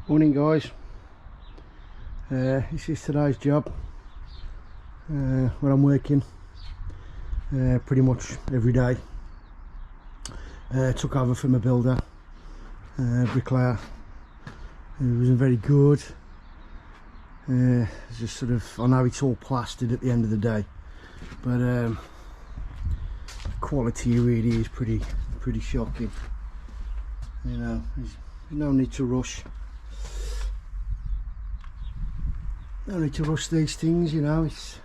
Morning guys, this is today's job where I'm working pretty much every day. Took over from a builder, bricklayer, who wasn't very good. Just sort of, I know it's all plastered at the end of the day, but the quality really is pretty shocking. You know, there's no need to rush. No need to rush these things, you know. It's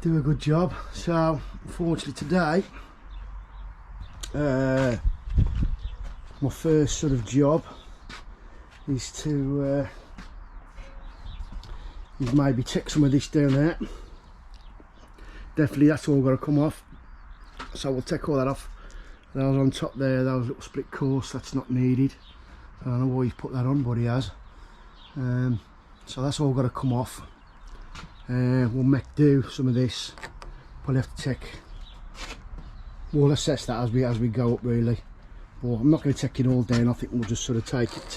do a good job. So unfortunately today, my first sort of job is to is maybe take some of this down there. Definitely that's all got to come off, so we'll take all that off. That was on top there, that was a little split course, that's not needed. I don't know why he's put that on, but he has. So that's all got to come off. We'll make do some of this. Probably have to take, we'll assess that as we go up really. But I'm not going to take it all down. I think we'll just sort of take it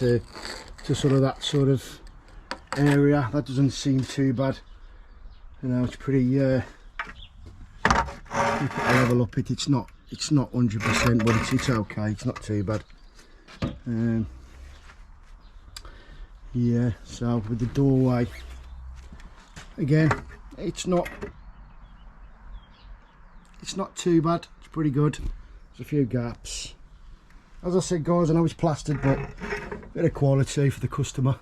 to sort of that sort of area. That doesn't seem too bad. You know, it's pretty. You put a level up it. It's not 100%, but it's okay. It's not too bad. Yeah, so with the doorway, again, it's not too bad. It's pretty good. There's a few gaps. As I said guys, I know it's plastered, but a bit of quality for the customer.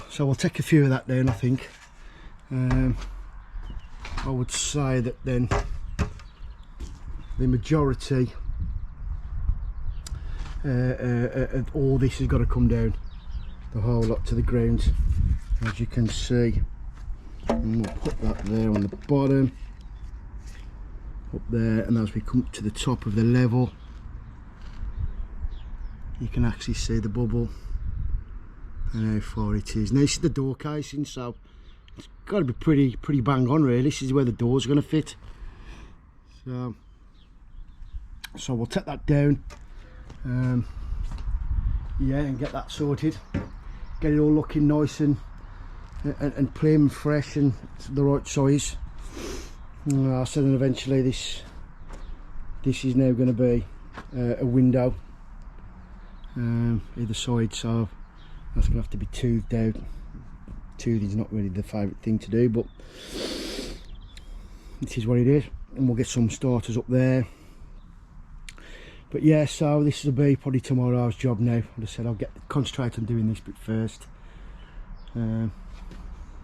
So we'll take a few of that down, I think. I would say that then the majority of all this has got to come down. The whole lot to the ground, as you can see. And we'll put that there on the bottom, up there, and as we come up to the top of the level, you can actually see the bubble and how far it is. Now this is the door casing, so it's got to be pretty bang on really. This is where the door's going to fit. So we'll take that down, yeah, and get that sorted. Get it all looking nice and plain and fresh and the right size. I said, and eventually this is now going to be a window either side, so that's going to have to be toothed out. Toothing is not really the favourite thing to do, but this is what it is, and we'll get some starters up there. But yeah, so this will be probably tomorrow's job now. As I said, I'll concentrate on doing this bit first. Yeah,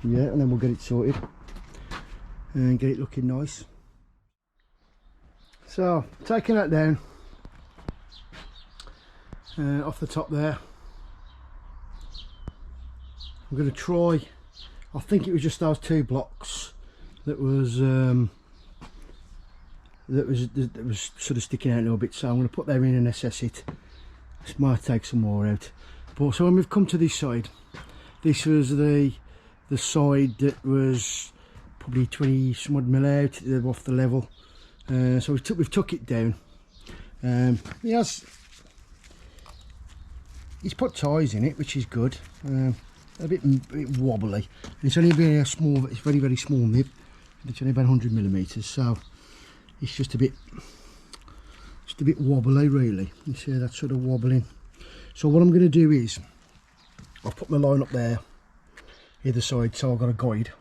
and then we'll get it sorted and get it looking nice. So, taking that down off the top there. I'm going to try, I think it was just those two blocks that was sort of sticking out a little bit, so I'm going to put them in and assess it. This might take some more out. But so when we've come to this side, this was the side that was probably 20 some odd mil out off the level. So we've took it down. He's put ties in it, which is good. A bit wobbly. And it's only been a small, it's very small nib. It's only about 100mm, so it's just a bit wobbly really. You see that sort of wobbling. So what I'm going to do is I'll put my line up there either side, so I've got a guide,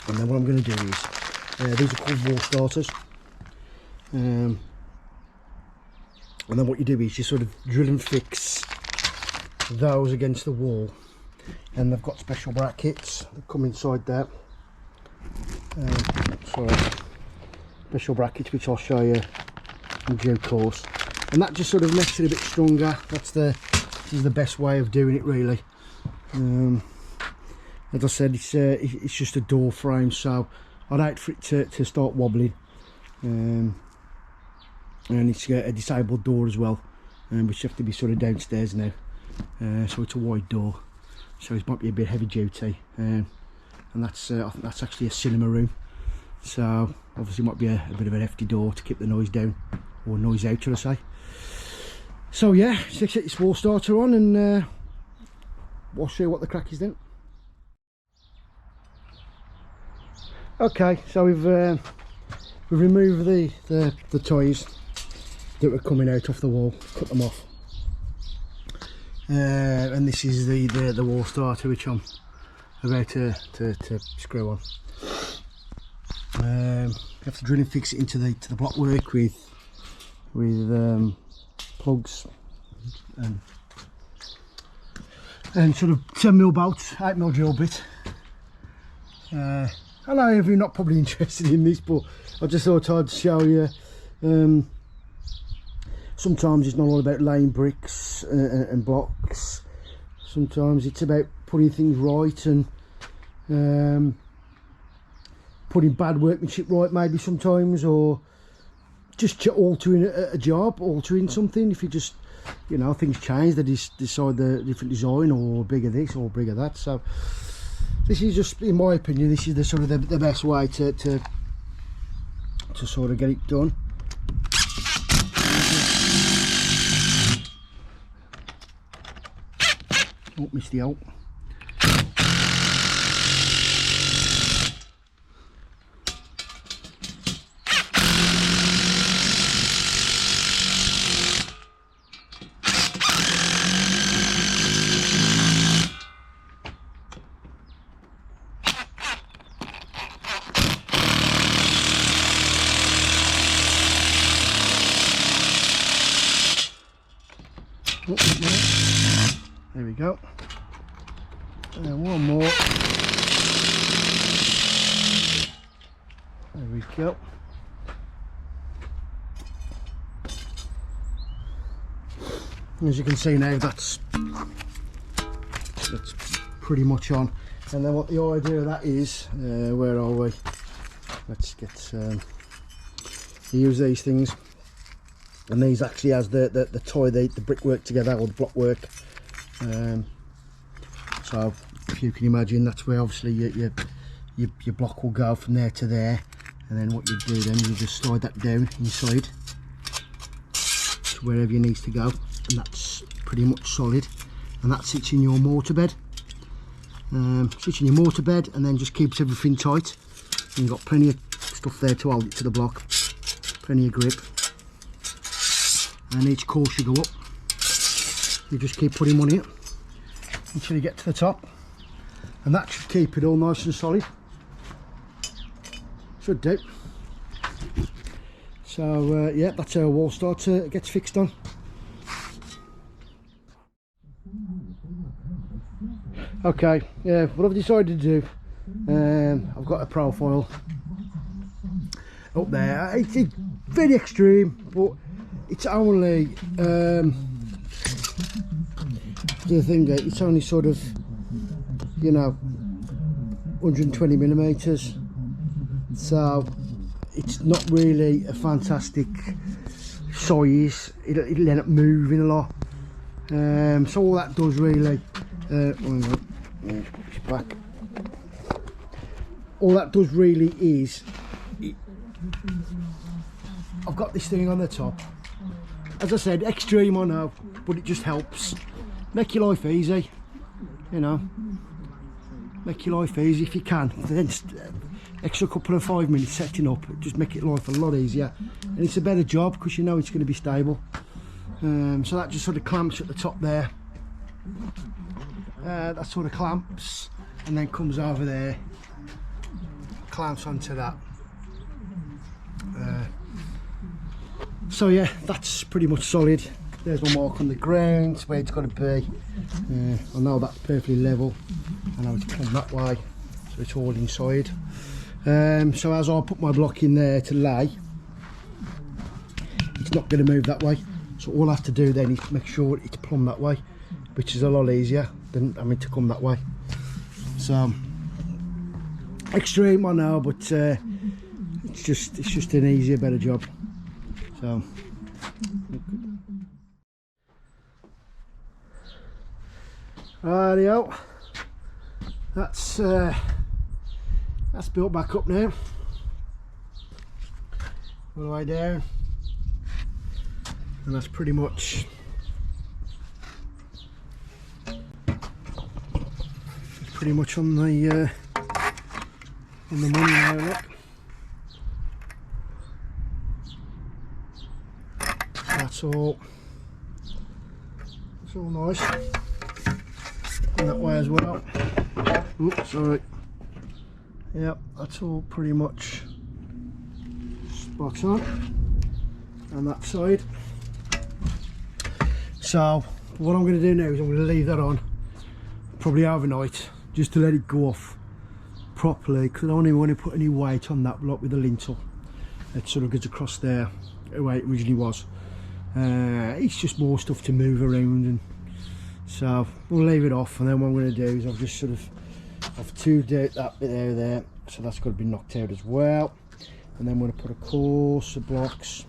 and then what I'm going to do is these are called wall starters, and then what you do is you sort of drill and fix those against the wall, and they've got special brackets that come inside there. Special brackets, which I'll show you in due course, and that just sort of makes it a bit stronger. This is the best way of doing it really. As I said, it's just a door frame, so I'd hate for it to start wobbling. And it's a disabled door as well, which have to be sort of downstairs now. So it's a wide door, so it might be a bit heavy duty, and that's I think that's actually a cinema room, so obviously it might be a bit of an hefty door to keep the noise down, or noise out should I say. So yeah, just set your wall starter on and we'll show you what the crack is then. Okay, so we've removed the toys that were coming out off the wall, cut them off, and this is the wall starter which I'm about to screw on. You have to drill and fix it into the block work with plugs and sort of 10mm bolts, 8mm drill bit. I know you're not probably interested in this, but I just thought I'd show you. Sometimes it's not all about laying bricks and blocks. Sometimes it's about putting things right and putting bad workmanship right, maybe sometimes, or just altering a job, altering something. If you just, you know, things change, they decide the different design, or bigger this or bigger that. So this is just, in my opinion, this is the sort of the best way to sort of get it done. Oh, missed the out. There we go. And one more. There we go. As you can see now, that's pretty much on. And then what the idea of that is, where are we? Let's get use these things. And these actually has the tie the brickwork together, or the block work. So if you can imagine, that's where obviously your block will go from there to there, and then what you do then, you just slide that down inside to wherever you need to go, and that's pretty much solid, and that sits in your mortar bed. Sits in your mortar bed, and then just keeps everything tight. You've got plenty of stuff there to hold it to the block, plenty of grip. And each course you go up, you just keep putting on it until you get to the top, and that should keep it all nice and solid. Should do. So yeah, that's how a wall starter gets fixed on. Okay, yeah, what I've decided to do, I've got a profile up there. It's very extreme, but it's only the thing, it's only sort of, you know, 120mm, so it's not really a fantastic size. It'll end up moving a lot. So all that does really, back. All that does really is, I've got this thing on the top. As I said, extreme I know, but it just helps make your life easy, you know, make your life easy if you can. Then extra couple of 5 minutes setting up, just make it life a lot easier, and it's a better job because you know it's going to be stable. So that just sort of clamps at the top there, that sort of clamps, and then comes over there, clamps onto that. So yeah, that's pretty much solid. There's my mark on the ground where it's got to be. I know that's perfectly level. I know it's come that way, so it's all inside. So as I put my block in there to lay, it's not going to move that way. So all I have to do then is make sure it's plumb that way, which is a lot easier than having to come that way. So extreme I know, but it's just an easier, better job. So rightio, that's built back up now, all the way down, and that's pretty much pretty much on the money now, look. That's all nice. And that way as well. Oops, sorry. Yep, that's all pretty much spot on. And that side. So what I'm going to do now is I'm going to leave that on probably overnight just to let it go off properly, because I don't even want to put any weight on that block with the lintel. It sort of goes across there the way it originally was. It's just more stuff to move around, and so we'll leave it off. And then what I'm going to do is I've just sort of tubed out that bit there, so that's got to be knocked out as well. And then I'm going to put a course of blocks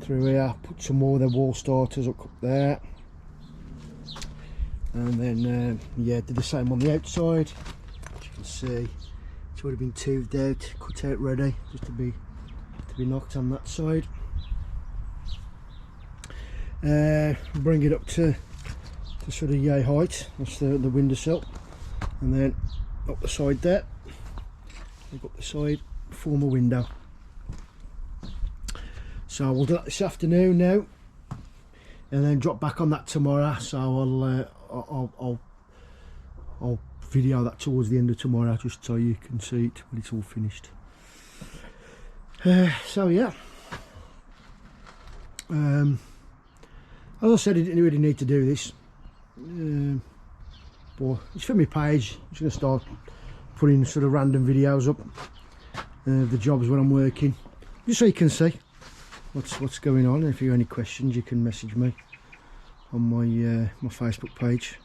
through here, put some more of the wall starters up there, and then yeah, did the same on the outside. As you can see, it's already been tubed out, cut out ready, just to be knocked on that side. Bring it up to sort of yay height. That's the windowsill, and then up the side there, I've got the side, form a window. So we'll do that this afternoon now, and then drop back on that tomorrow. So I'll video that towards the end of tomorrow, just so you can see it when it's all finished. So yeah, as I said, I didn't really need to do this, but it's for my page. I'm just going to start putting sort of random videos up of the jobs when I'm working, just so you can see what's going on. And if you have any questions, you can message me on my Facebook page.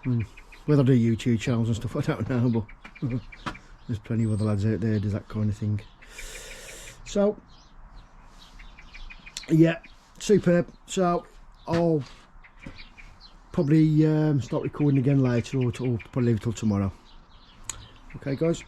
And whether I do YouTube channels and stuff, I don't know, but there's plenty of other lads out there who do that kind of thing. So yeah, superb. So I'll probably start recording again later, or probably leave it till tomorrow. Okay guys.